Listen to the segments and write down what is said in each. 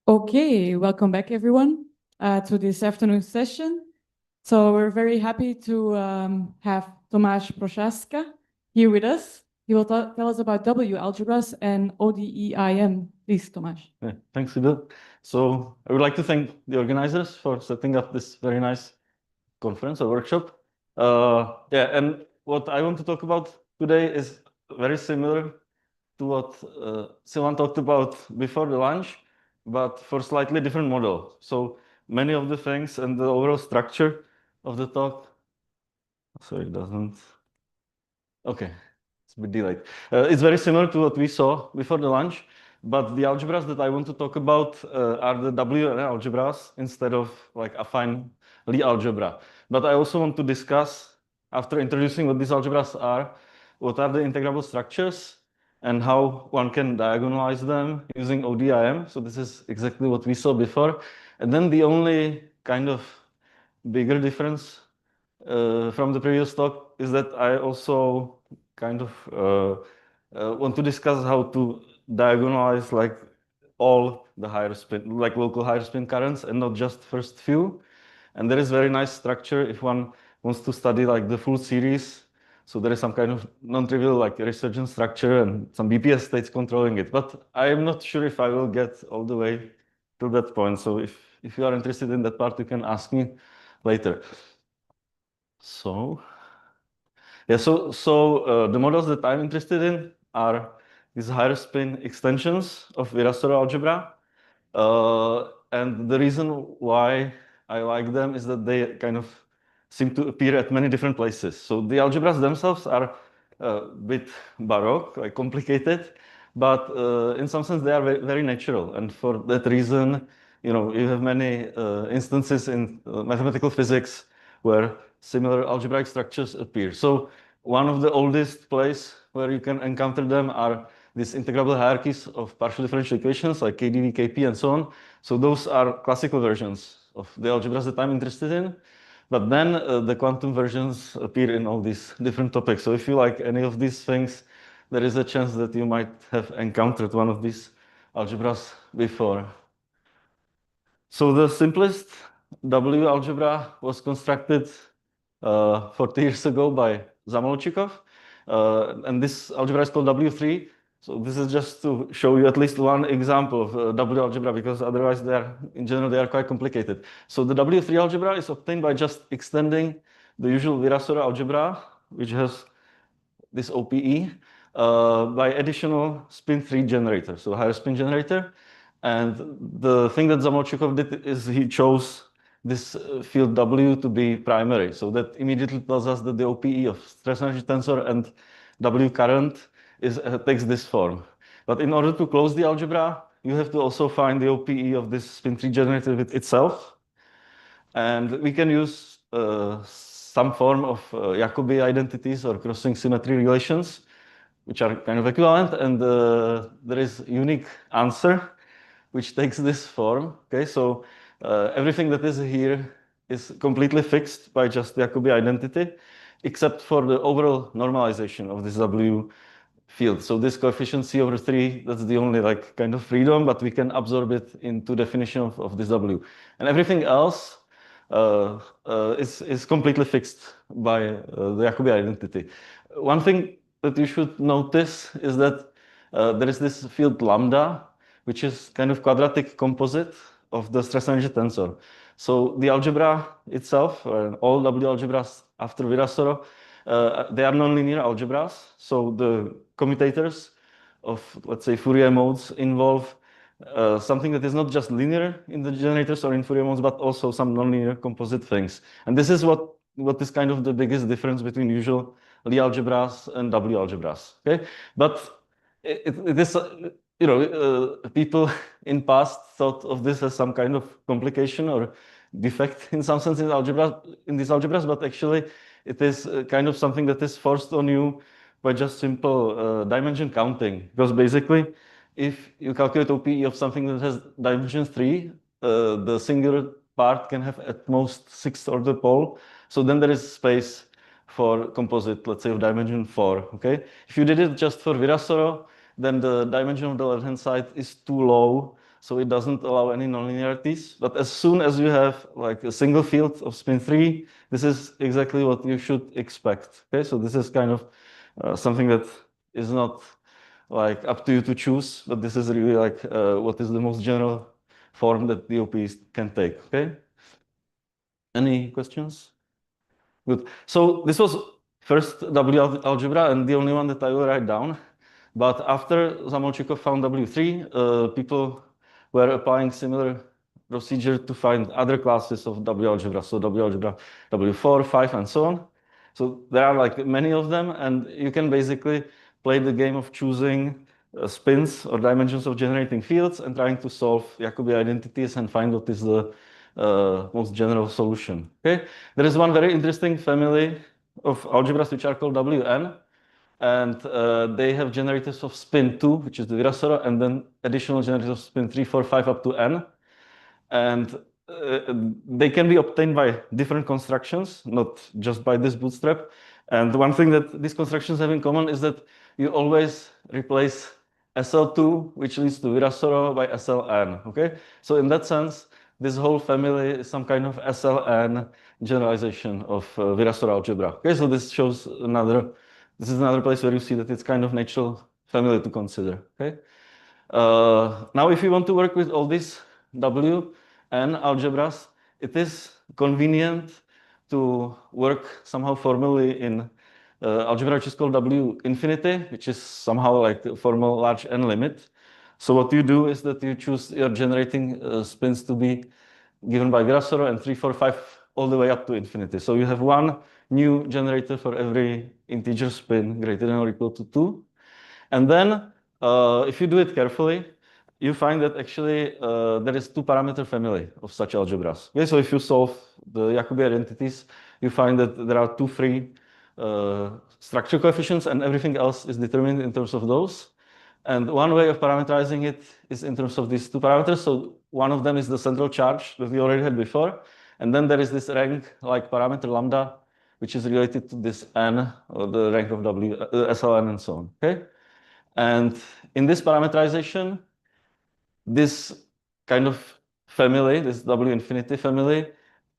Okay, welcome back everyone to this afternoon session. So we're very happy to have Tomáš Procházka here with us. He will tell us about W-algebras and ODE. Please, Tomáš. Yeah, thanks, Sibyl. So I would like to thank the organizers for setting up this very nice conference or workshop. And what I want to talk about today is very similar to what Silan talked about before the lunch, but for slightly different model. So many of the things and the overall structure of the talk. Sorry, it doesn't. Okay, it's a bit delayed. It's very similar to what we saw before the lunch, but the algebras that I want to talk about are the W-algebras instead of like affine Lie algebra. But I also want to discuss, after introducing what these algebras are, what are the integrable structures and how one can diagonalize them using ODIM. So this is exactly what we saw before. And then the only kind of bigger difference from the previous talk is that I also kind of want to discuss how to diagonalize like all the higher spin, like local higher spin currents and not just first few. And there is very nice structure if one wants to study like the full series. So there is some kind of non-trivial like resurgent structure and some BPS states controlling it. But I am not sure if I will get all the way to that point. So if you are interested in that part, you can ask me later. So the models that I'm interested in are these higher spin extensions of Virasoro algebra. And the reason why I like them is that they kind of seem to appear at many different places. So the algebras themselves are a bit baroque, like complicated, but in some sense they are very, very natural. And for that reason, you have many instances in mathematical physics where similar algebraic structures appear. So one of the oldest places where you can encounter them are these integrable hierarchies of partial differential equations like KdV, Kp, and so on. So those are classical versions of the algebras that I'm interested in. But then the quantum versions appear in all these different topics. So if you like any of these things, there is a chance that you might have encountered one of these algebras before. So the simplest W algebra was constructed 40 years ago by Zamolodchikov. And this algebra is called W3. So this is just to show you at least one example of W algebra, because otherwise in general, they are quite complicated. So the W3 algebra is obtained by just extending the usual Virasoro algebra, which has this OPE, by additional spin 3 generator, so higher spin generator. And the thing that Zamolodchikov did is he chose this field W to be primary. So that immediately tells us that the OPE of stress energy tensor and W current takes this form. But in order to close the algebra, you have to also find the OPE of this spin 3 generator with itself. And we can use some form of Jacobi identities or crossing symmetry relations, which are kind of equivalent. And there is a unique answer which takes this form. Okay, so everything that is here is completely fixed by just the Jacobi identity, except for the overall normalization of this W field. So this coefficient C/3, that's the only like kind of freedom, but we can absorb it into definition of this W. And everything else is completely fixed by the Jacobi identity. One thing that you should notice is that there is this field lambda, which is kind of quadratic composite of the stress energy tensor. So the algebra itself, all W algebras after Virasoro, they are nonlinear algebras. So the commutators of, let's say, Fourier modes involve something that is not just linear in the generators or in Fourier modes, but also some nonlinear composite things. And this is what is kind of the biggest difference between usual Lie algebras and W algebras. Okay, but it is. People in past thought of this as some kind of complication or defect in some sense in these algebras, but actually it is kind of something that is forced on you by just simple dimension counting. Because basically, if you calculate OPE of something that has dimension 3, the singular part can have at most 6th order pole. So then there is space for composite, let's say, of dimension 4. Okay, if you did it just for Virasoro, then the dimension of the left-hand side is too low so it doesn't allow any nonlinearities. But as soon as you have like a single field of spin 3, this is exactly what you should expect. Okay, so this is kind of something that is not like up to you to choose, but this is really like what is the most general form that DOPs can take. Okay. Any questions? Good. So this was first W algebra and the only one that I will write down. But after Zamolčíkov found W3, people were applying similar procedure to find other classes of W algebra. So W algebra, W4, 5, and so on. So there are like many of them, and you can basically play the game of choosing spins or dimensions of generating fields and trying to solve Jacobi identities and find what is the most general solution. Okay, there is one very interesting family of algebras which are called Wn, and they have generators of spin 2, which is the Virasoro, and then additional generators of spin 3, 4, 5 up to n. And they can be obtained by different constructions, not just by this bootstrap. And one thing that these constructions have in common is that you always replace SL2, which leads to Virasoro, by SLN. Okay, so in that sense, this whole family is some kind of SLN generalization of Virasoro algebra. Okay, so this shows another. This is another place where you see that it's kind of natural family to consider. Okay. Now, if you want to work with all these W and algebras, it is convenient to work somehow formally in algebra which is called W infinity, which is somehow like a formal large n limit. So what you do is that you choose your generating spins to be given by Virasoro and 3, 4, 5 all the way up to infinity. So you have one new generator for every integer spin greater than or equal to 2. And then if you do it carefully, you find that actually there is 2-parameter family of such algebras. Okay, so if you solve the Jacobi identities, you find that there are 2 free structure coefficients and everything else is determined in terms of those. And one way of parameterizing it is in terms of these 2 parameters. So one of them is the central charge that we already had before. And then there is this rank like parameter lambda, which is related to this n, or the rank of W, SLN and so on. Okay. And in this parameterization, this kind of family, this W infinity family,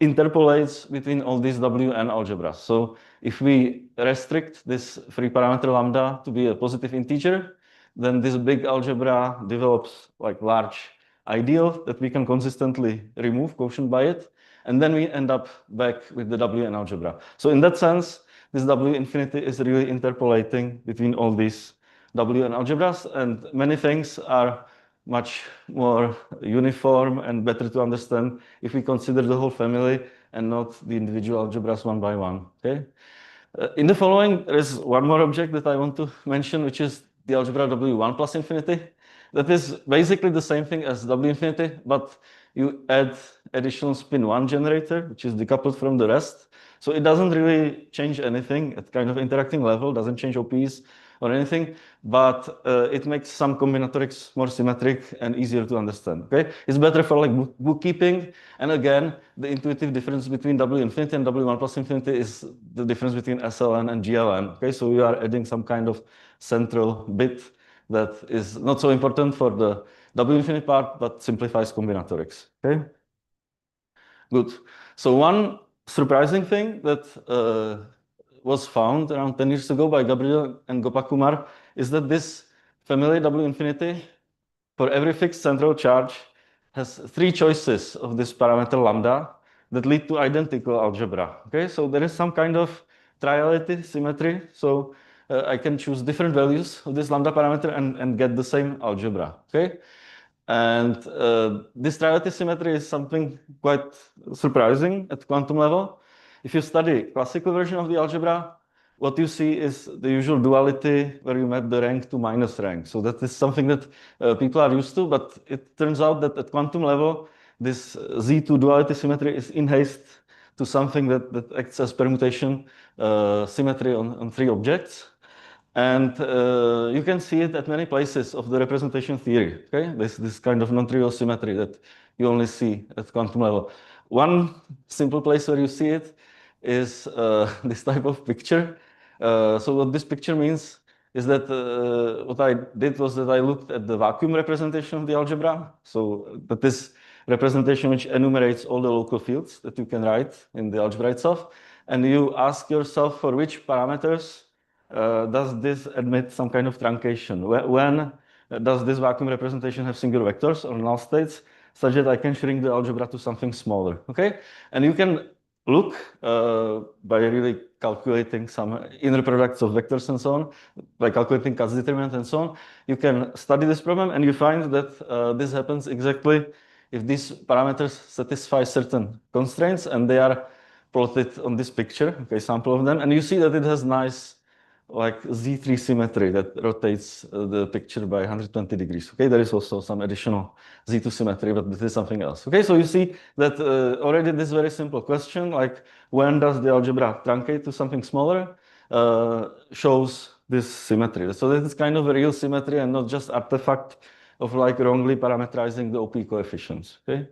interpolates between all these Wn algebras. So if we restrict this free parameter lambda to be a positive integer, then this big algebra develops like large ideal that we can consistently remove quotient by it. And then we end up back with the Wn algebra. So in that sense, this W infinity is really interpolating between all these Wn algebras, and many things are much more uniform and better to understand if we consider the whole family and not the individual algebras one by one. Okay. In the following, there is one more object that I want to mention, which is the algebra W1 plus infinity. That is basically the same thing as W infinity, but you add additional spin 1 generator, which is decoupled from the rest. So it doesn't really change anything at kind of interacting level, doesn't change OPs or anything, but it makes some combinatorics more symmetric and easier to understand. Okay, it's better for like bookkeeping. And again, the intuitive difference between W infinity and W1 plus infinity is the difference between SLN and GLN. Okay, so we are adding some kind of central bit that is not so important for the W infinite part, but simplifies combinatorics. Okay, good. So one surprising thing that was found around 10 years ago by Gabriel and Gopakumar is that this family W infinity, for every fixed central charge, has 3 choices of this parameter lambda that lead to identical algebra. Okay, so there is some kind of triality symmetry. So I can choose different values of this lambda parameter and get the same algebra. Okay, and this triality symmetry is something quite surprising at quantum level. If you study classical version of the algebra, what you see is the usual duality where you map the rank to minus rank. So that is something that people are used to, but it turns out that at quantum level, this Z2 duality symmetry is enhanced to something that acts as permutation symmetry on 3 objects. And you can see it at many places of the representation theory. Okay, this kind of non-trivial symmetry that you only see at quantum level. One simple place where you see it is this type of picture. So what this picture means is that what I did was that I looked at the vacuum representation of the algebra. So that is representation which enumerates all the local fields that you can write in the algebra itself. And you ask yourself for which parameters does this admit some kind of truncation? When does this vacuum representation have singular vectors or null states such that I can shrink the algebra to something smaller, okay? And you can look by really calculating some inner products of vectors and so on, by calculating Katz determinant and so on. You can study this problem and you find that this happens exactly if these parameters satisfy certain constraints and they are plotted on this picture, okay, sample of them, and you see that it has nice like Z3 symmetry that rotates the picture by 120 degrees. Okay, there is also some additional Z2 symmetry, but this is something else. Okay, so you see that already this very simple question, like when does the algebra truncate to something smaller, shows this symmetry. So that is kind of a real symmetry and not just artifact of like wrongly parameterizing the OP coefficients. Okay.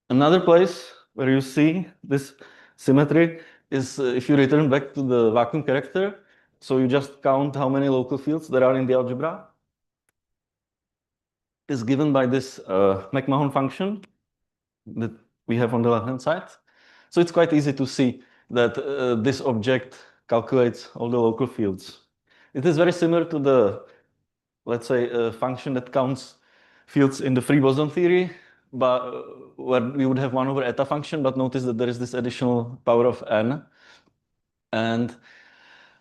Another place where you see this symmetry is if you return back to the vacuum character. So you just count how many local fields there are in the algebra. Is given by this McMahon function that we have on the left-hand side. So it's quite easy to see that this object calculates all the local fields. It is very similar to the, let's say, a function that counts fields in the free boson theory, but where we would have 1 over eta function, but notice that there is this additional power of n. And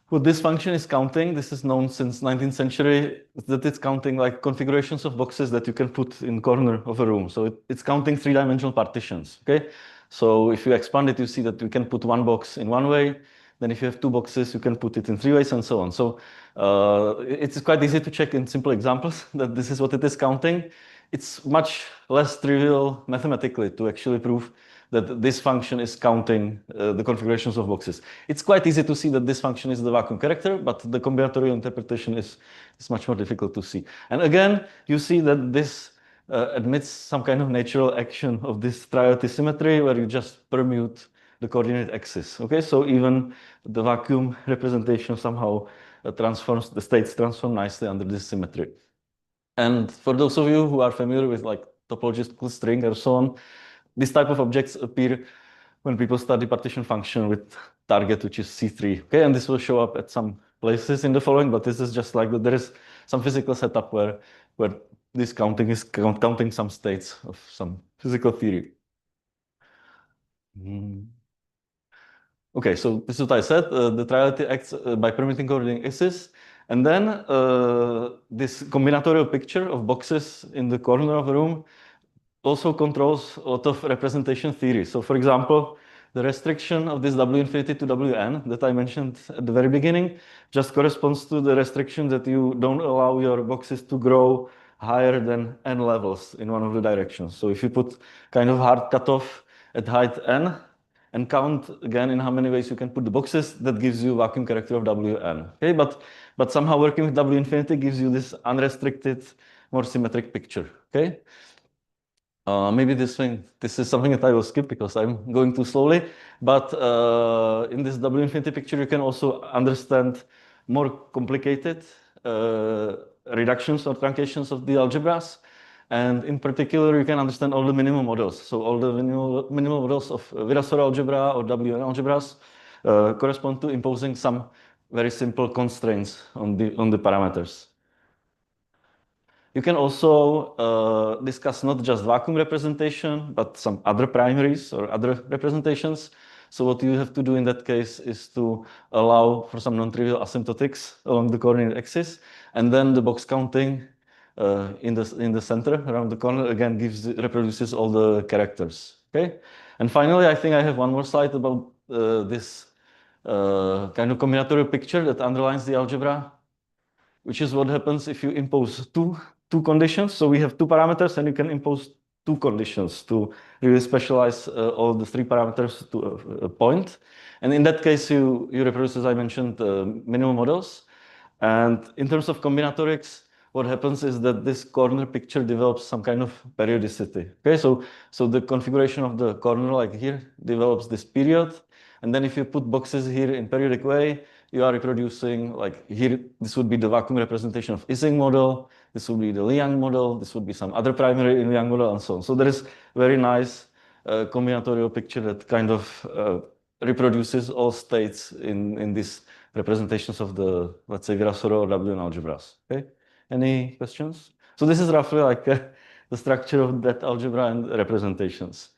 what this function is counting, this is known since 19th century, that it's counting like configurations of boxes that you can put in corner of a room. So it's counting 3-dimensional partitions, okay? So if you expand it, you see that you can put 1 box in 1 way. Then if you have 2 boxes, you can put it in 3 ways and so on. So it's quite easy to check in simple examples that this is what it is counting. It's much less trivial mathematically to actually prove that this function is counting the configurations of boxes. It's quite easy to see that this function is the vacuum character, but the combinatorial interpretation is much more difficult to see. And again, you see that this admits some kind of natural action of this triality symmetry where you just permute the coordinate axis. Okay, so even the vacuum representation somehow transforms, the states transform nicely under this symmetry. And for those of you who are familiar with like topological string or so on, this type of objects appear when people study partition function with target, which is C3. Okay, and this will show up at some places in the following, but this is just like that there is some physical setup where this counting is counting some states of some physical theory. Okay, so this is what I said. The triality acts by permitting coordinating axis. And then this combinatorial picture of boxes in the corner of the room also controls a lot of representation theory. So for example, the restriction of this W infinity to Wn that I mentioned at the very beginning just corresponds to the restriction that you don't allow your boxes to grow higher than n levels in one of the directions. So if you put kind of hard cutoff at height n and count again in how many ways you can put the boxes, that gives you vacuum character of Wn. Okay, but somehow working with W infinity gives you this unrestricted, more symmetric picture. Okay. Maybe this is something that I will skip because I'm going too slowly. But in this W infinity picture, you can also understand more complicated reductions or truncations of the algebras. And in particular, you can understand all the minimal models. So all the minimal models of Virasoro algebra or WN algebras correspond to imposing some very simple constraints on the parameters. You can also discuss not just vacuum representation, but some other primaries or other representations. So what you have to do in that case is to allow for some non-trivial asymptotics along the coordinate axis, and then the box counting in the center around the corner again reproduces all the characters. Okay, and finally, I think I have one more slide about this kind of combinatorial picture that underlines the algebra, which is what happens if you impose two conditions. So we have 2 parameters and you can impose 2 conditions to really specialize all the 3 parameters to a point. And in that case, you reproduce, as I mentioned, minimal models. And in terms of combinatorics, what happens is that this corner picture develops some kind of periodicity. Okay, so the configuration of the corner, like here, develops this period. And then if you put boxes here in periodic way, you are reproducing, like here, this would be the vacuum representation of Ising model, this would be the Liang model, this would be some other primary in Liang model, and so on. So there is very nice combinatorial picture that kind of reproduces all states in these representations of the, let's say, Virasoro or W-algebras. Okay, any questions? So this is roughly like the structure of that algebra and representations.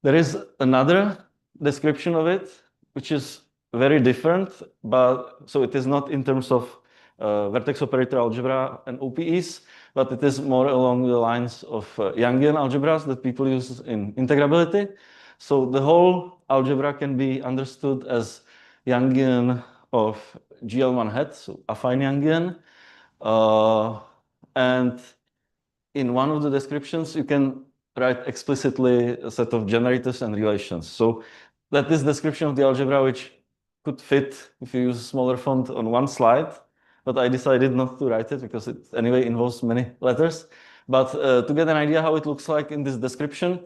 There is another description of it, which is very different, but so it is not in terms of vertex operator algebra and OPEs, but it is more along the lines of Youngian algebras that people use in integrability. So the whole algebra can be understood as Youngian of GL1 hat, so affine Youngian. And in one of the descriptions, you can write explicitly a set of generators and relations. So that is description of the algebra, which could fit if you use a smaller font on one slide, but I decided not to write it because it anyway involves many letters. But to get an idea how it looks like in this description,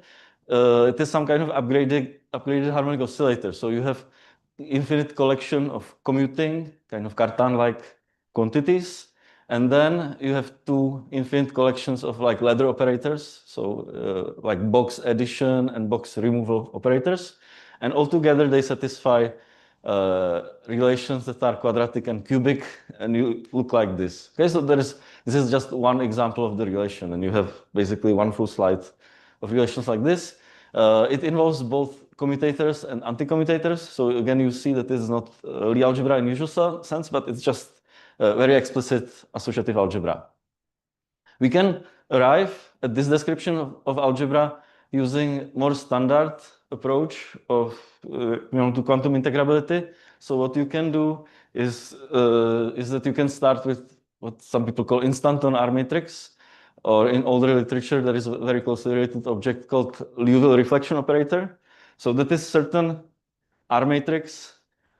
it is some kind of upgraded harmonic oscillator. So you have infinite collection of commuting, kind of Cartan-like quantities. And then you have two infinite collections of like ladder operators, so like box addition and box removal operators. And altogether they satisfy relations that are quadratic and cubic, and you look like this. Okay, so this is just one example of the relation, and you have basically one full slide of relations like this. It involves both commutators and anticommutators. So again, you see that this is not Lie algebra in usual sense, but it's just very explicit associative algebra. We can arrive at this description of algebra using more standard approach of to quantum integrability. So what you can do is that you can start with what some people call instanton R matrix, or in older literature there is a very closely related object called Liouville reflection operator. So that is certain R matrix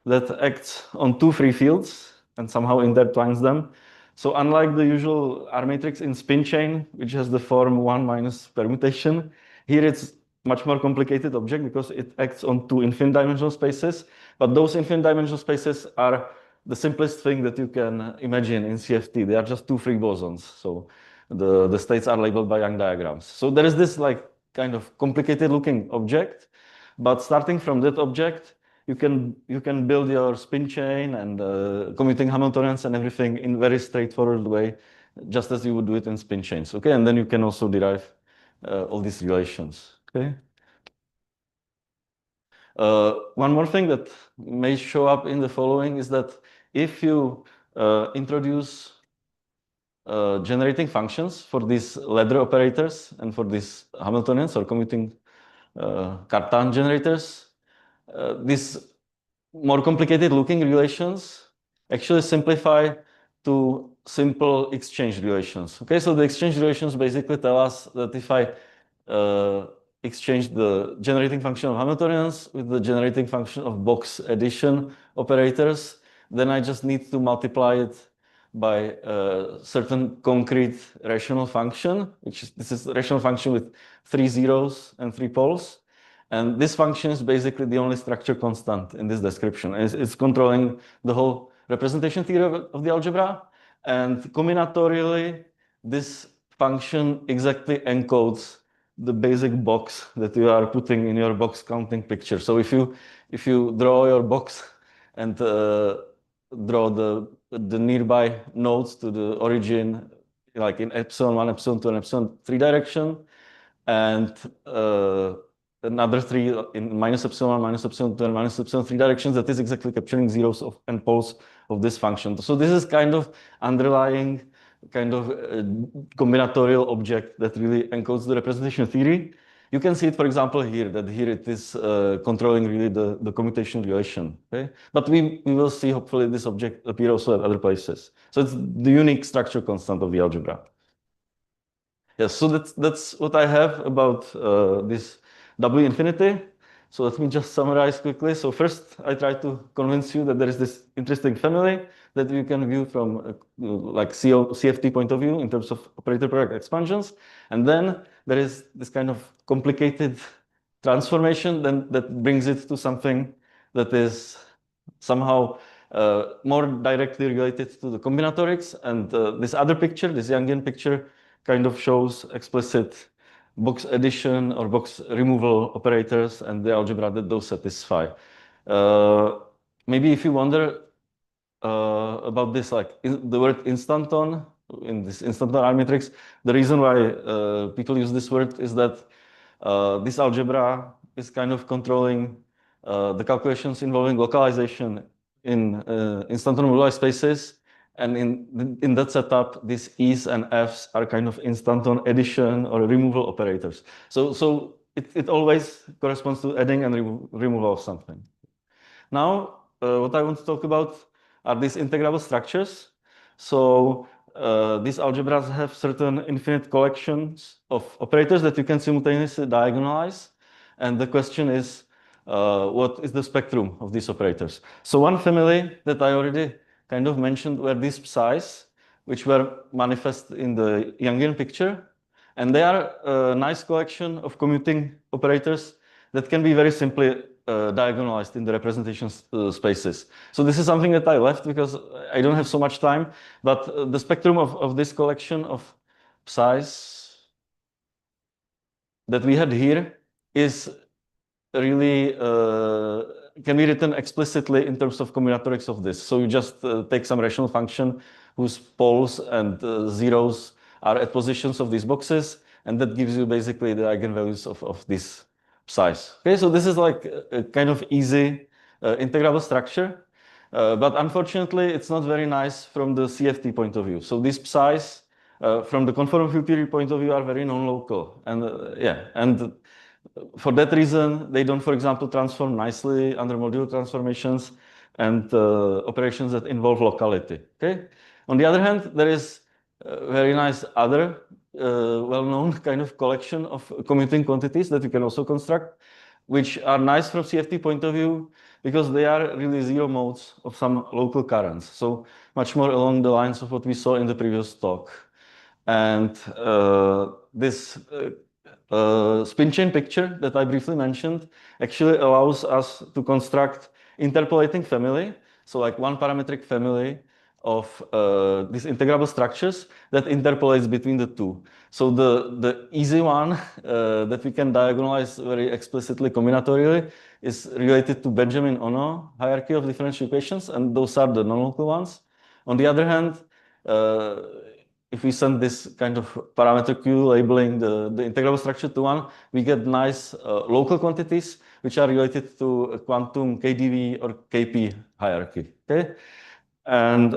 that acts on two free fields and somehow intertwines them. So unlike the usual R matrix in spin chain, which has the form 1 minus permutation, here it's much more complicated object because it acts on two infinite dimensional spaces. But those infinite dimensional spaces are the simplest thing that you can imagine in CFT. They are just two free bosons. So the states are labeled by Young diagrams. So there is this like kind of complicated looking object, but starting from that object, you can build your spin chain and commuting Hamiltonians and everything in very straightforward way, just as you would do it in spin chains. Okay, and then you can also derive all these relations. Okay. One more thing that may show up in the following is that if you introduce generating functions for these ladder operators and for these Hamiltonians or commuting Cartan generators, these more complicated looking relations actually simplify to simple exchange relations. Okay, so the exchange relations basically tell us that if I exchange the generating function of Hamiltonians with the generating function of box addition operators, then I just need to multiply it by a certain concrete rational function, this is a rational function with 3 zeros and 3 poles. And this function is basically the only structure constant in this description. It's controlling the whole representation theory of the algebra. And combinatorially, this function exactly encodes the basic box that you are putting in your box counting picture. So if you draw your box and draw the nearby nodes to the origin, like in epsilon 1, epsilon 2, and epsilon 3 direction, and another 3 in minus epsilon 1, minus epsilon 2, and minus epsilon 3 directions, that is exactly capturing zeros and poles of this function. So this is kind of underlying kind of combinatorial object that really encodes the representation theory. You can see it, for example, here, that here it is controlling really the commutation relation. Okay? But we will see, hopefully, this object appear also at other places. So it's the unique structure constant of the algebra. Yes, so that's what I have about this W infinity. So let me just summarize quickly. So first, I try to convince you that there is this interesting family that you can view from like CFT point of view in terms of operator product expansions. And then there is this kind of complicated transformation that brings it to something that is somehow more directly related to the combinatorics. And this other picture, this Youngian picture, kind of shows explicit box addition or box removal operators and the algebra that those satisfy. Maybe if you wonder about this, like the word instanton in this instanton R matrix, the reason why people use this word is that this algebra is kind of controlling the calculations involving localization in instanton moduli spaces. And in that setup, these E's and F's are kind of instanton addition or removal operators. So it always corresponds to adding and removal of something. Now, what I want to talk about are these integrable structures. So these algebras have certain infinite collections of operators that you can simultaneously diagonalize. And the question is, what is the spectrum of these operators? So one family that I already kind of mentioned were these psi's, which were manifest in the Youngian picture. And they are a nice collection of commuting operators that can be very simply diagonalized in the representation spaces. So this is something that I left because I don't have so much time, but the spectrum of this collection of psi's that we had here is really can be written explicitly in terms of combinatorics of this. So you just take some rational function whose poles and zeros are at positions of these boxes, and that gives you basically the eigenvalues of these psi's. Okay, so this is like a kind of easy integrable structure, but unfortunately it's not very nice from the CFT point of view. So these psi's from the conformal field theory point of view are very non-local, and and for that reason, they don't, for example, transform nicely under modular transformations and operations that involve locality. Okay. On the other hand, there is a very nice other well-known kind of collection of commuting quantities that you can also construct, which are nice from CFT point of view because they are really zero modes of some local currents. So much more along the lines of what we saw in the previous talk. And this spin chain picture that I briefly mentioned actually allows us to construct interpolating family. So like one parametric family of these integrable structures that interpolates between the two. So the easy one that we can diagonalize very explicitly combinatorially is related to Benjamin-Ono hierarchy of differential equations, and those are the non-local ones. On the other hand, if we send this kind of parameter Q labeling the integrable structure to one, we get nice local quantities which are related to a quantum KdV or Kp hierarchy. Okay, and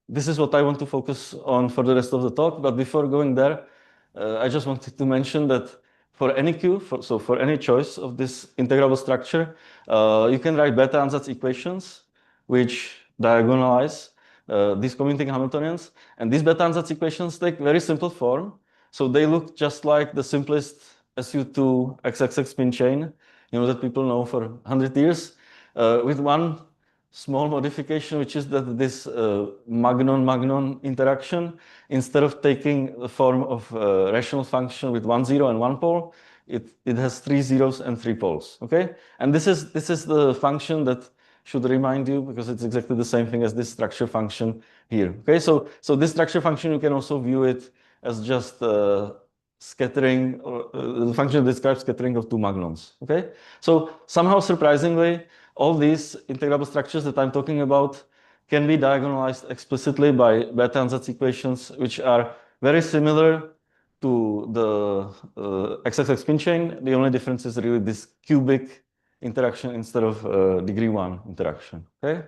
this is what I want to focus on for the rest of the talk. But before going there, I just wanted to mention that for any Q, for any choice of this integrable structure, you can write beta ansatz equations which diagonalize these commuting Hamiltonians. And these beta ansatz equations take very simple form. So they look just like the simplest SU2 XXX spin chain, that people know for 100 years, with one small modification, which is that this magnon-magnon interaction, instead of taking the form of a rational function with 1 0 and 1 pole, it has 3 zeros and 3 poles. Okay, and this is the function that should remind you, because it's exactly the same thing as this structure function here. Okay, so this structure function, you can also view it as just scattering, or the function that describes scattering of two magnons. Okay, so somehow surprisingly, all these integrable structures that I'm talking about can be diagonalized explicitly by beta ansatz equations, which are very similar to the XXX spin chain. The only difference is really this cubic interaction instead of degree 1 interaction. Okay.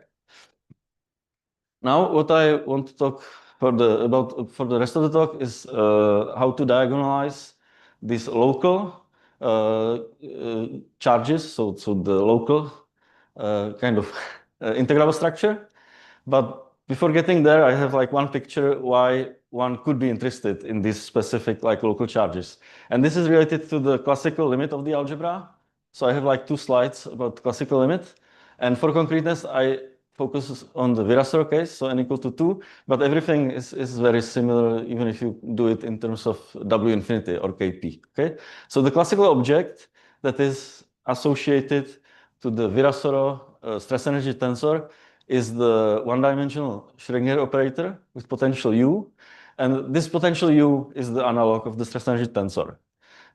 Now, what I want to talk for the rest of the talk is how to diagonalize these local charges. So the local kind of integrable structure. But before getting there, I have like one picture why one could be interested in these specific like local charges. And this is related to the classical limit of the algebra. So I have like 2 slides about classical limit. And for concreteness, I focus on the Virasoro case, so n equal to 2, but everything is very similar, even if you do it in terms of W infinity or Kp. Okay, so the classical object that is associated to the Virasoro stress energy tensor is the one-dimensional Schrödinger operator with potential U. And this potential U is the analog of the stress energy tensor.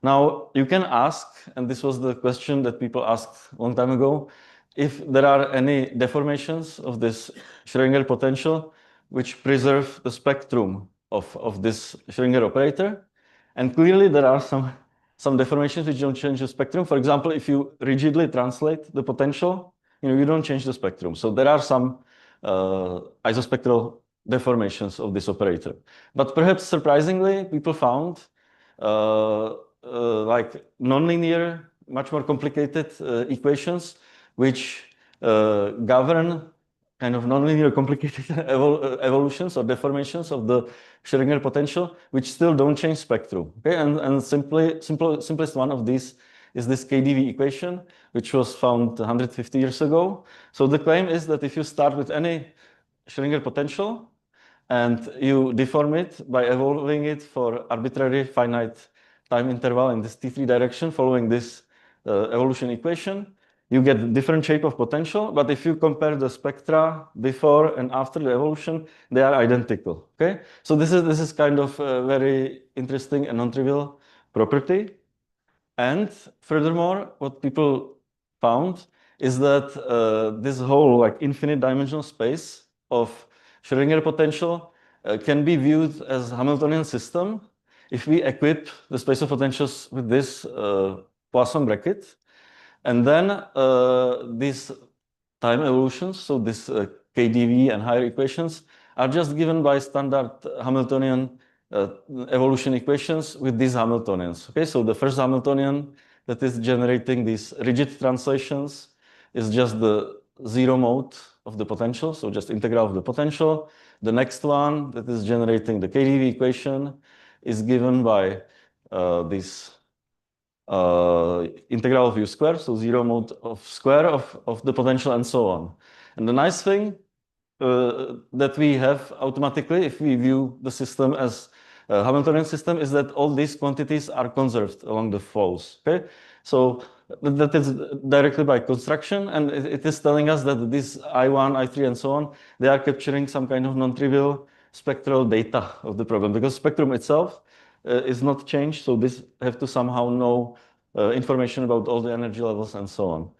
Now, you can ask, and this was the question that people asked a long time ago, if there are any deformations of this Schrödinger potential which preserve the spectrum of this Schrödinger operator. And clearly there are some deformations which don't change the spectrum. For example, if you rigidly translate the potential, you don't change the spectrum. So there are some isospectral deformations of this operator. But perhaps surprisingly, people found like nonlinear, much more complicated equations which govern kind of nonlinear complicated evolutions or deformations of the Schrödinger potential, which still don't change spectrum. Okay, and simplest one of these is this KdV equation, which was found 150 years ago. So the claim is that if you start with any Schrödinger potential and you deform it by evolving it for arbitrary finite time interval in this T3 direction following this evolution equation, you get different shape of potential, but if you compare the spectra before and after the evolution, they are identical. Okay, so this is kind of a very interesting and non-trivial property. And furthermore, what people found is that this whole like infinite dimensional space of Schrödinger potential can be viewed as a Hamiltonian system if we equip the space of potentials with this Poisson bracket. And then these time evolutions, so this KdV and higher equations, are just given by standard Hamiltonian evolution equations with these Hamiltonians. Okay, so the first Hamiltonian that is generating these rigid translations is just the zero mode of the potential, so just integral of the potential. The next one that is generating the KdV equation is given by this integral of U square, so zero mode of square of the potential and so on. And the nice thing that we have automatically, if we view the system as a Hamiltonian system, is that all these quantities are conserved along the flows. Okay, so that is directly by construction, and it is telling us that these I1, I3, and so on, they are capturing some kind of non-trivial spectral data of the problem, because spectrum itself is not changed, so this have to somehow know information about all the energy levels and so on.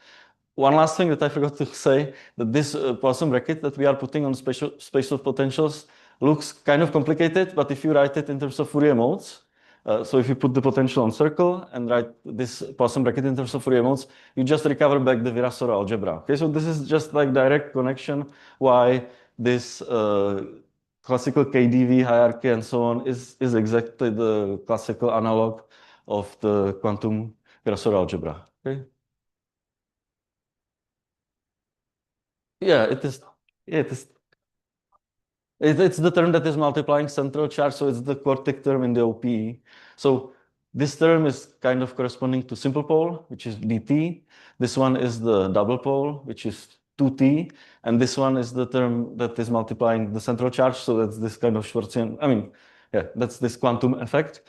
One last thing that I forgot to say, that this Poisson bracket that we are putting on space of potentials looks kind of complicated, but if you write it in terms of Fourier modes, so if you put the potential on circle and write this Poisson bracket in terms of Fourier modes, you just recover back the Virasoro algebra. Okay, so this is just like direct connection why this classical KdV hierarchy and so on is exactly the classical analog of the quantum Virasoro algebra. Okay. Yeah, it is. It's the term that is multiplying central charge, so it's the quartic term in the OPE. So this term is kind of corresponding to simple pole, which is dt. This one is the double pole, which is 2t, and this one is the term that is multiplying the central charge, so that's this kind of Schwarzian, I mean, yeah, that's this quantum effect.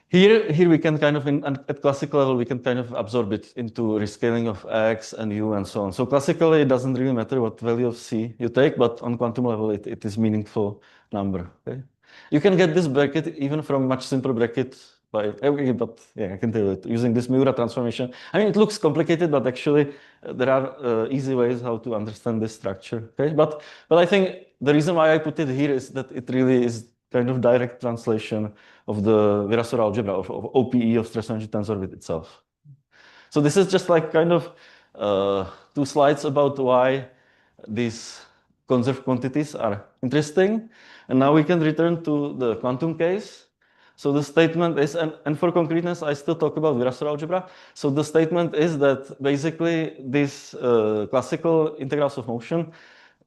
Here we can kind of, at classical level, we can kind of absorb it into rescaling of x and u and so on. So classically, it doesn't really matter what value of c you take, but on quantum level, it is meaningful number. Okay? You can get this bracket even from much simpler bracket by, but yeah, I can tell it using this Miura transformation. I mean, it looks complicated, but actually there are easy ways how to understand this structure. Okay, but I think the reason why I put it here is that it really is kind of direct translation of the Virasoro algebra of OPE of stress energy tensor with itself. So this is just like kind of 2 slides about why these conserved quantities are interesting. And now we can return to the quantum case. So the statement is, and for concreteness, I still talk about Virasoro algebra. So the statement is that basically these classical integrals of motion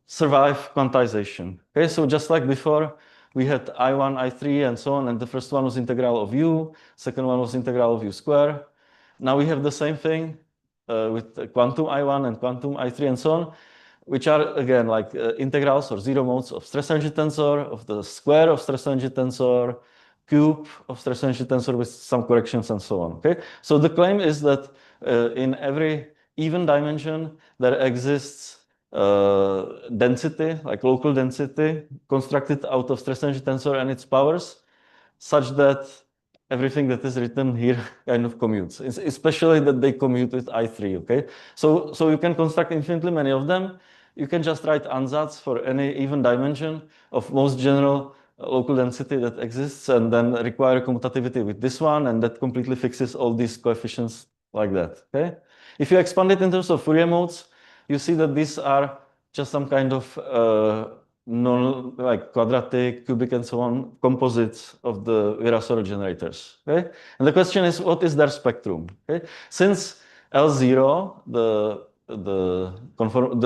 survive quantization. Okay, so just like before, we had I1, I3, and so on, and the first one was integral of u, second one was integral of u square. Now we have the same thing with quantum I1 and quantum I3 and so on, which are again like integrals or zero modes of stress energy tensor, of the square of stress energy tensor, cube of stress energy tensor with some corrections and so on. Okay, so the claim is that in every even dimension there exists density, like local density, constructed out of stress energy tensor and its powers, such that everything that is written here kind of commutes, especially that they commute with I3, okay? So you can construct infinitely many of them. You can just write ansatz for any even dimension of most general local density that exists and then require commutativity with this one, and that completely fixes all these coefficients like that, okay? If you expand it in terms of Fourier modes, you see that these are just some kind of like quadratic, cubic, and so on composites of the Virasoro generators. Okay, and the question is, what is their spectrum? Okay, since L0, the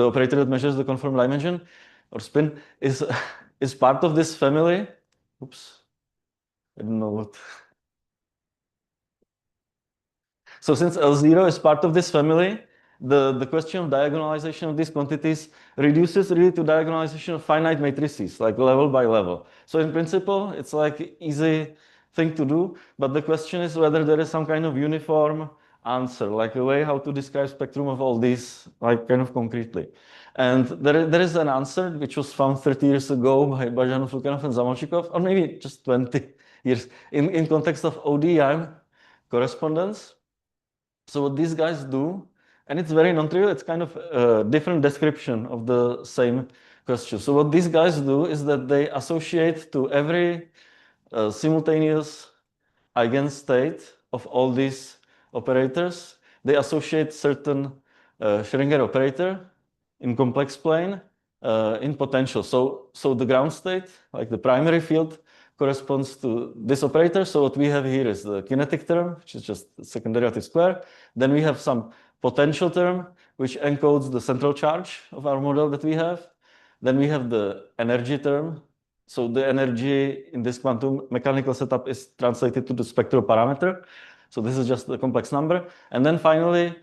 operator that measures the conformal dimension or spin, is is part of this family. Oops, I don't know what. So since L0 is part of this family, the question of diagonalization of these quantities reduces really to diagonalization of finite matrices, like level by level. So in principle, it's like easy thing to do, but the question is whether there is some kind of uniform answer, like a way how to describe spectrum of all these, like kind of concretely. And there is an answer which was found 30 years ago by Bajanov, Lukyanov, and Zamolchikov, or maybe just 20 years, in context of ODE correspondence. So what these guys do, and it's very non-trivial, it's kind of a different description of the same question. So what these guys do is that they associate to every simultaneous eigenstate of all these operators, they associate certain Schrödinger operator in complex plane in potential. So the ground state, like the primary field, corresponds to this operator. So what we have here is the kinetic term, which is just the second derivative square. Then we have some potential term, which encodes the central charge of our model that we have. Then we have the energy term. So the energy in this quantum mechanical setup is translated to the spectral parameter. So this is just the complex number. And then finally,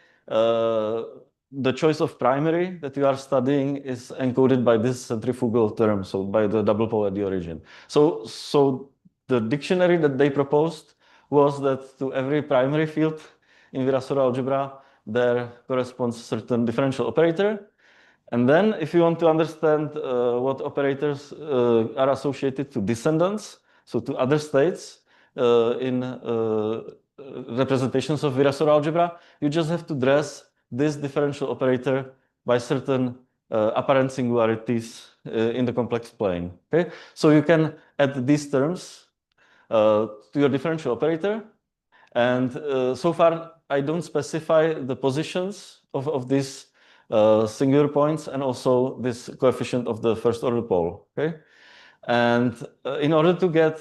the choice of primary that you are studying is encoded by this centrifugal term, so by the double pole at the origin. So the dictionary that they proposed was that to every primary field in Virasoro algebra, there corresponds a certain differential operator. And then if you want to understand what operators are associated to descendants, so to other states in representations of Virasoro algebra, you just have to dress this differential operator by certain apparent singularities in the complex plane. Okay, so you can add these terms to your differential operator, and so far I don't specify the positions of these singular points and also this coefficient of the first order pole. Okay, and in order to get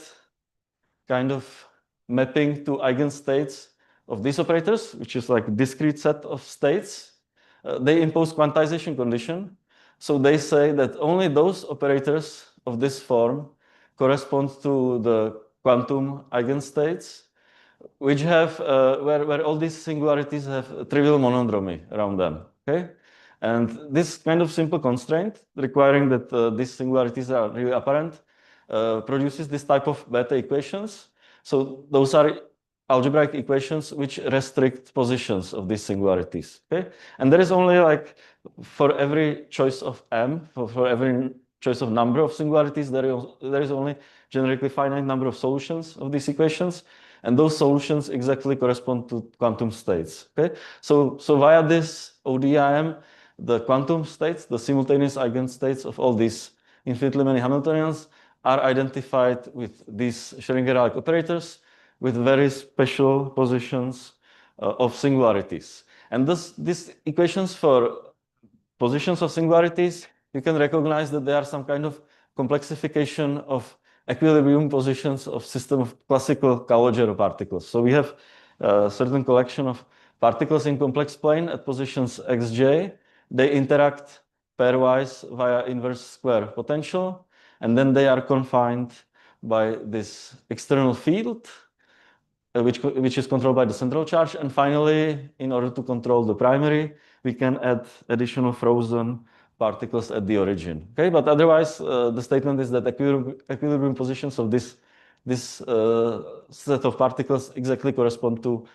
kind of mapping to eigenstates of these operators, which is like a discrete set of states, they impose quantization condition. So they say that only those operators of this form correspond to the quantum eigenstates, which have where all these singularities have trivial monodromy around them. Okay, and this kind of simple constraint requiring that these singularities are really apparent produces this type of beta equations. So those are algebraic equations which restrict positions of these singularities. Okay, and there is only like for every choice of m, for every choice of number of singularities, there is only generically finite number of solutions of these equations, and those solutions exactly correspond to quantum states. Okay, so via this ODIM, the quantum states, the simultaneous eigenstates of all these infinitely many Hamiltonians, are identified with these Schrödinger-like operators with very special positions of singularities. And these equations for positions of singularities, you can recognize that they are some kind of complexification of equilibrium positions of system of classical Calogero particles. So we have a certain collection of particles in complex plane at positions xj. They interact pairwise via inverse square potential, and then they are confined by this external field, which is controlled by the central charge. And finally, in order to control the primary, we can add additional frozen particles at the origin. Okay, but otherwise, the statement is that equilibrium positions of this set of particles exactly correspond to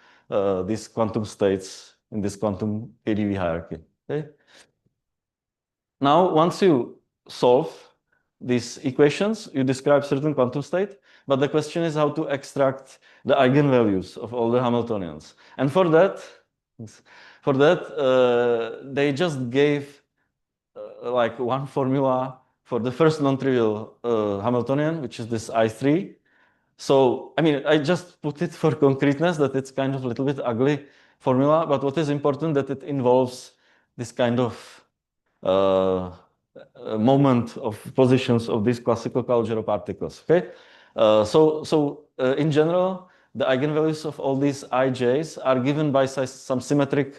these quantum states in this quantum ADV hierarchy. Okay. Now, once you solve these equations, you describe certain quantum state, but the question is how to extract the eigenvalues of all the Hamiltonians. And for that, they just gave like one formula for the first non-trivial Hamiltonian, which is this I3. So, I mean, I just put it for concreteness that it's kind of a little bit ugly formula, but what is important that it involves this kind of moment of positions of these classical algebra particles, okay? In general, the eigenvalues of all these ij's are given by some symmetric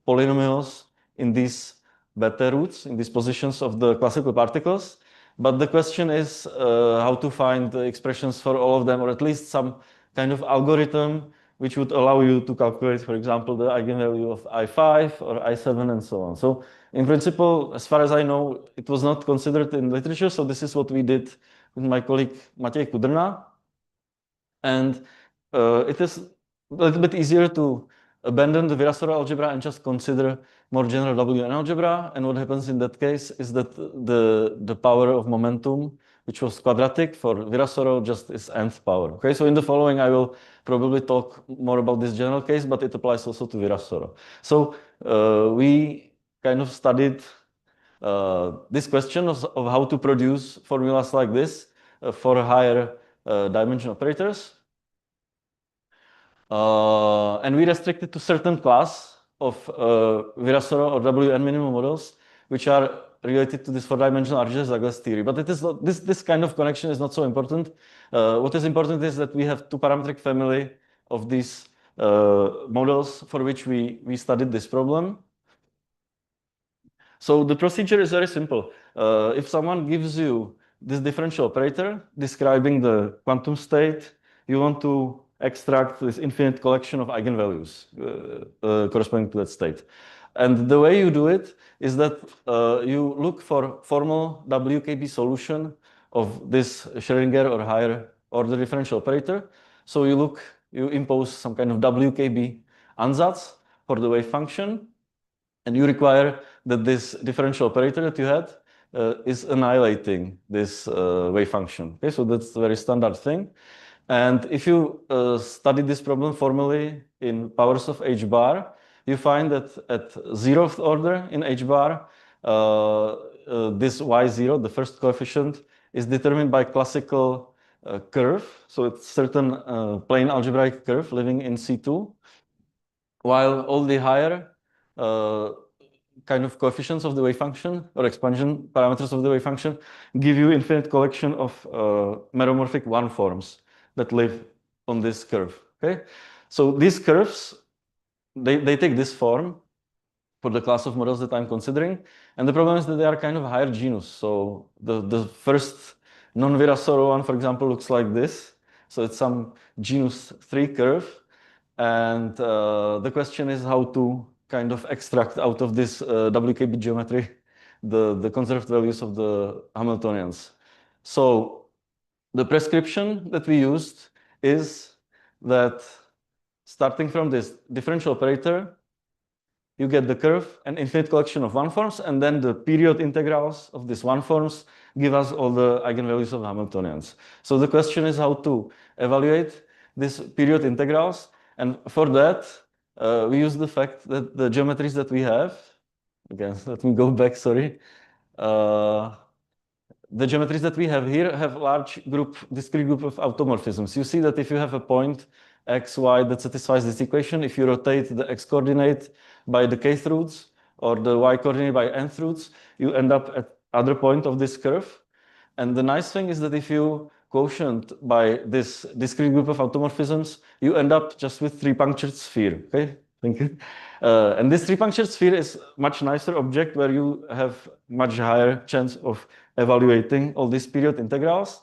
polynomials in these beta roots, in these positions of the classical particles. But the question is how to find the expressions for all of them, or at least some kind of algorithm which would allow you to calculate, for example, the eigenvalue of I5 or I7 and so on. So in principle, as far as I know, it was not considered in literature. So this is what we did with my colleague Matěj Kudrna. And it is a little bit easier to abandon the Virasoro algebra and just consider more general W-n algebra. And what happens in that case is that the power of momentum, which was quadratic for Virasoro, just is nth power. Okay, so in the following, I will probably talk more about this general case, but it applies also to Virasoro. So we kind of studied this question of how to produce formulas like this for higher dimension operators. And we restricted to certain class of Virasoro or W-n minimum models, which are related to this four-dimensional Argyll-Douglas theory. But it is not, this kind of connection is not so important. What is important is that we have two-parametric family of these models for which we studied this problem. So the procedure is very simple. If someone gives you this differential operator describing the quantum state, you want to extract this infinite collection of eigenvalues corresponding to that state. And the way you do it is that you look for formal WKB solution of this Schrödinger or higher order differential operator. So you impose some kind of WKB ansatz for the wave function, and you require that this differential operator that you had is annihilating this wave function. Okay, so that's a very standard thing. And if you study this problem formally in powers of h bar, you find that at 0th order in h bar, this y0, the first coefficient, is determined by classical curve. So it's certain plane algebraic curve living in C2, while all the higher kind of coefficients of the wave function or expansion parameters of the wave function give you infinite collection of meromorphic one forms that live on this curve. Okay, so these curves, they take this form for the class of models that I'm considering, and the problem is that they are kind of higher genus. So the first non-Virasoro one, for example, looks like this. So it's some genus 3 curve, and the question is how to kind of extract out of this WKB geometry the conserved values of the Hamiltonians. So the prescription that we used is that starting from this differential operator, you get the curve and infinite collection of one forms, and then the period integrals of these one forms give us all the eigenvalues of Hamiltonians. So the question is how to evaluate these period integrals, and for that, we use the fact that the geometries that we have, again, let me go back, sorry. The geometries that we have here have large discrete group of automorphisms. You see that if you have a point x, y that satisfies this equation, if you rotate the x coordinate by the kth roots or the y coordinate by nth roots, you end up at other point of this curve. And the nice thing is that if you quotient by this discrete group of automorphisms, you end up just with three-punctured sphere. Okay, thank you. And this three-punctured sphere is much nicer object where you have much higher chance of evaluating all these period integrals.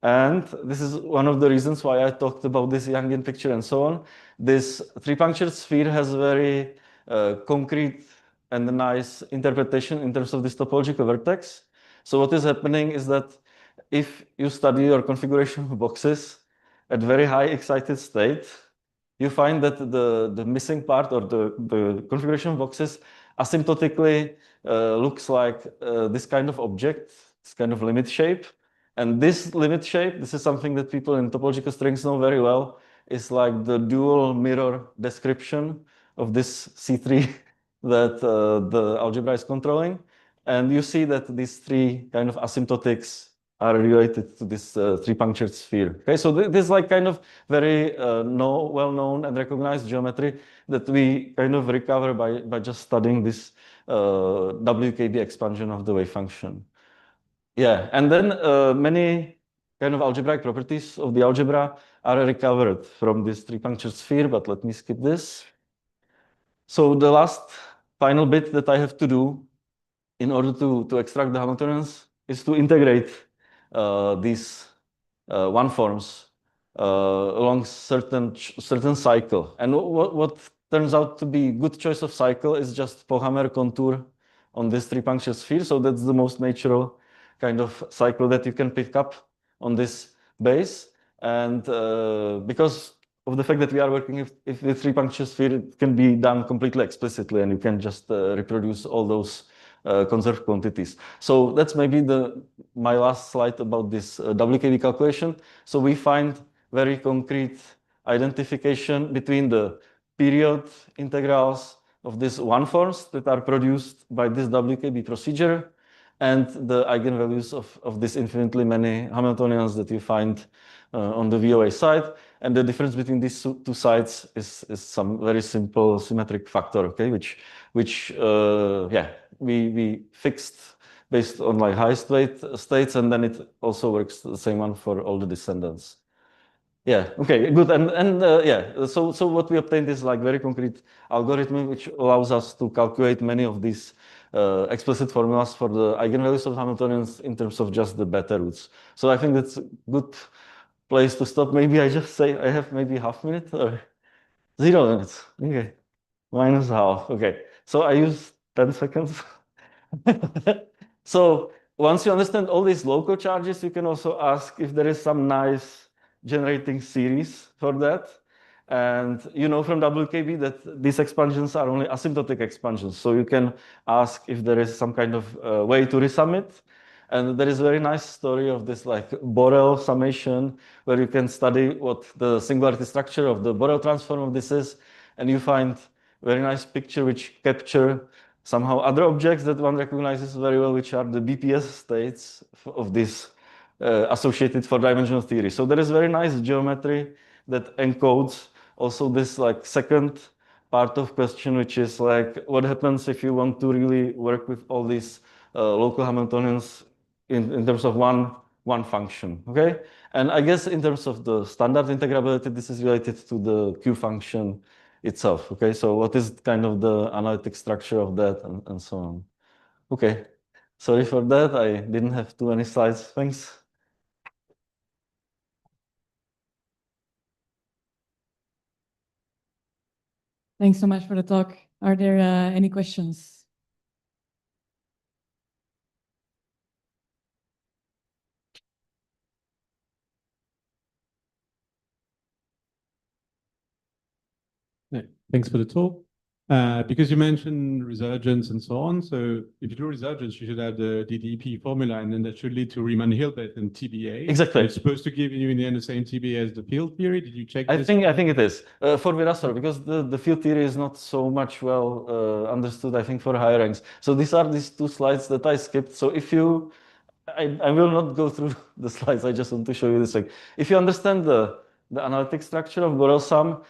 And this is one of the reasons why I talked about this Youngian picture and so on. This three-punctured sphere has very concrete and nice interpretation in terms of this topological vertex. So what is happening is that if you study your configuration of boxes at very high excited state, you find that the missing part or the configuration of boxes asymptotically looks like this kind of object, this kind of limit shape. And this limit shape, this is something that people in topological strings know very well, is like the dual mirror description of this C3 that the algebra is controlling. And you see that these three kind of asymptotics are related to this three-punctured sphere. Okay, so this is like kind of very well-known and recognized geometry that we kind of recover by just studying this WKB expansion of the wave function. Yeah, and then many kind of algebraic properties of the algebra are recovered from this three-punctured sphere, but let me skip this. So the last final bit that I have to do in order to extract the Hamiltonians is to integrate these one forms along certain cycle. And what turns out to be good choice of cycle is just Pohammer contour on this three-punctured sphere. So that's the most natural kind of cycle that you can pick up on this base. And because of the fact that we are working if the three-punctured sphere, it can be done completely explicitly, and you can just reproduce all those conserved quantities. So that's maybe my last slide about this WKB calculation. So we find very concrete identification between the period integrals of these one forms that are produced by this WKB procedure and the eigenvalues of these infinitely many Hamiltonians that you find on the VOA side. And the difference between these two sides is some very simple symmetric factor, okay, which yeah, we fixed based on like highest weight states, and then it also works the same one for all the descendants. Yeah, okay, good. And yeah, so what we obtained is like very concrete algorithm which allows us to calculate many of these explicit formulas for the eigenvalues of Hamiltonians in terms of just the beta roots. So I think that's a good place to stop. Maybe I just say I have maybe half minute or 0 minutes. Okay, minus half. Okay, so I use 10 seconds. So once you understand all these local charges, you can also ask if there is some nice generating series for that. And you know from WKB that these expansions are only asymptotic expansions. So you can ask if there is some kind of way to resum it. And there is a very nice story of this like Borel summation where you can study what the singularity structure of the Borel transform of this is. And you find very nice picture which capture somehow other objects that one recognizes very well, which are the BPS states of this associated four-dimensional theory. So there is very nice geometry that encodes also this like second part of question, which is like what happens if you want to really work with all these local Hamiltonians in terms of one function, okay? And I guess in terms of the standard integrability, this is related to the Q function itself, okay? So what is kind of the analytic structure of that and so on. Okay, sorry for that. I didn't have too many slides. Thanks. Thanks so much for the talk. Are there any questions? Yeah, thanks for the talk. Because you mentioned resurgence and so on. So if you do resurgence, you should have the DDP formula, and then that should lead to Riemann-Hilbert and TBA. Exactly. It's supposed to give you in the end the same TBA as the field theory. Did you check I this? think it is for Virasor, because the field theory is not so much well understood, I think, for higher ranks. So these are these two slides that I skipped. So if you, I will not go through the slides. I just want to show you this thing. If you understand the analytic structure of Borel sum,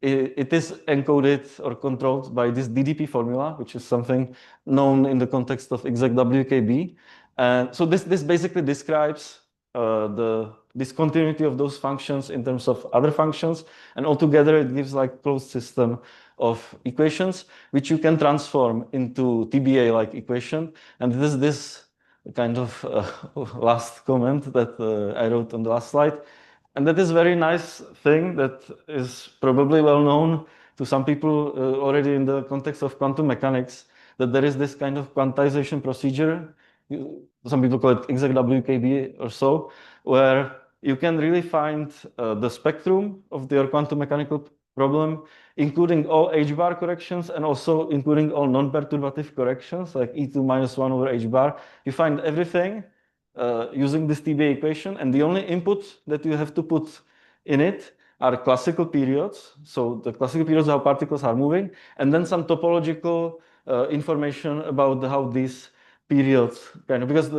it is encoded or controlled by this DDP formula, which is something known in the context of exact WKB. And so this basically describes the discontinuity of those functions in terms of other functions. And altogether, it gives like closed system of equations, which you can transform into TBA-like equation. And this kind of last comment that I wrote on the last slide. And that is a very nice thing that is probably well known to some people already in the context of quantum mechanics, that there is this kind of quantization procedure. Some people call it exact WKB or so, where you can really find the spectrum of your quantum mechanical problem, including all h-bar corrections and also including all non-perturbative corrections, like E2 minus 1 over h-bar. You find everything using this TBA equation, and the only input that you have to put in it are classical periods. So the classical periods, how particles are moving, and then some topological information about how these periods kind of, because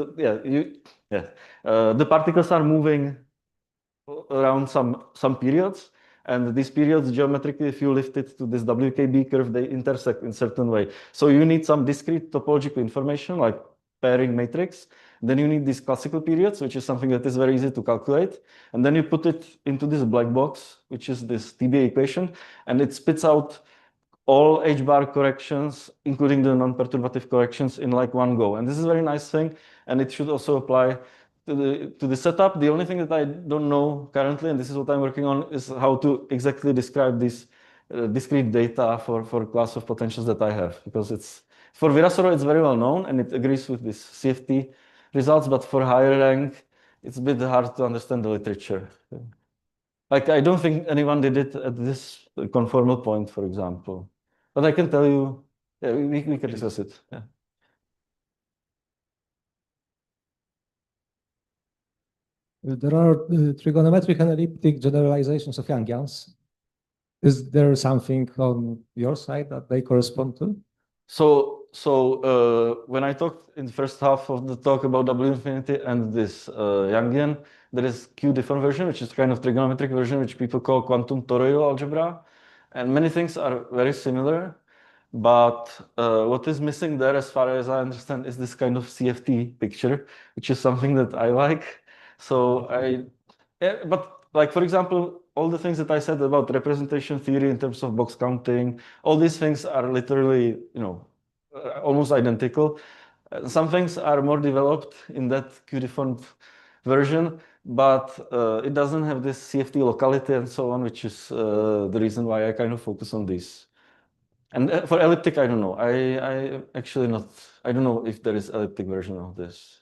the particles are moving around some periods, and these periods geometrically, if you lift it to this WKB curve, they intersect in certain way. So you need some discrete topological information like pairing matrix. Then you need these classical periods, which is something that is very easy to calculate. And then you put it into this black box, which is this TBA equation, and it spits out all h-bar corrections, including the non-perturbative corrections, in like one go. And this is a very nice thing, and it should also apply to the setup. The only thing that I don't know currently, and this is what I'm working on, is how to exactly describe this discrete data for class of potentials that I have, because it's for Virasoro it's very well known and it agrees with this CFT results, but for higher rank it's a bit hard to understand the literature. Like I don't think anyone did it at this conformal point, for example. But I can tell you, yeah, we can discuss it. Yeah. There are trigonometric and elliptic generalizations of Yangians. Is there something on your side that they correspond to? So when I talked in the first half of the talk about W infinity and this Yangian, there is Q different version, which is kind of trigonometric version, which people call quantum toroidal algebra. And many things are very similar. But what is missing there, as far as I understand, is this kind of CFT picture, which is something that I like. So but like, for example, all the things that I said about representation theory in terms of box counting, all these things are literally, almost identical. Some things are more developed in that Q-deformed version, but it doesn't have this CFT locality and so on, which is the reason why I kind of focus on this. And for elliptic, I don't know. I actually not. I don't know if there is elliptic version of this.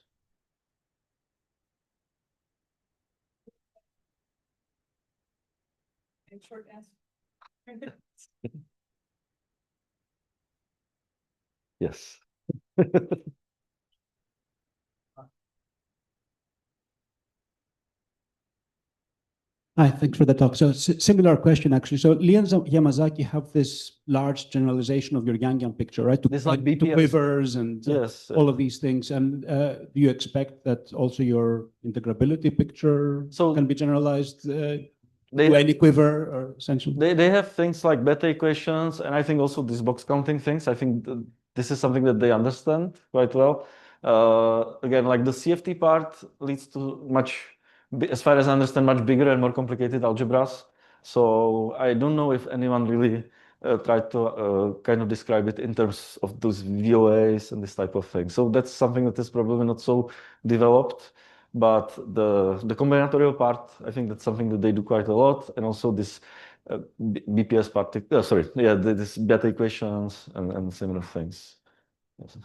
In short answer. Yes. Hi, thanks for the talk. So similar question, actually. So Lee and Yamazaki have this large generalization of your Yangian picture, right? This like to BPS. quivers and Yes. all of these things. And do you expect that also your integrability picture can be generalized to any quiver, or essentially? They have things like beta equations, and I think also these box counting things. I think this is something that they understand quite well. Again, like the CFT part leads to much, as far as I understand, much bigger and more complicated algebras. So I don't know if anyone really tried to kind of describe it in terms of those VOAs and this type of thing. So that's something that is probably not so developed. But the combinatorial part, I think that's something that they do quite a lot, and also this BPS part. This beta equations and similar things. Yes.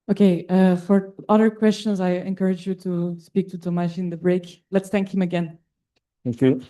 Okay, for other questions, I encourage you to speak to Tomáš in the break. Let's thank him again. Thank you.